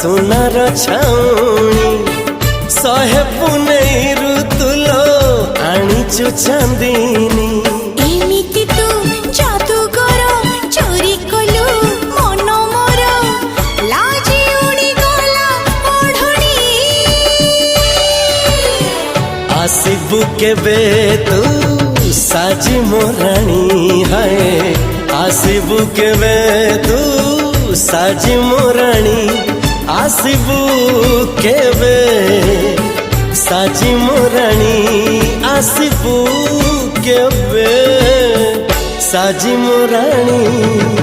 सुनार छाउणी सहे पुनई ऋतुलो आनीचु चांदीनी एमिति तू जादूगर चोरी कलु मन मोर लाजी उड़ी गला ओढ़णी आसिबु केबे तू साजी मोराणी है आसिबु केबे तू साजी मोराणी आसिबु केबे साजी मोराणी आसिबु केबे साजी मोराणी।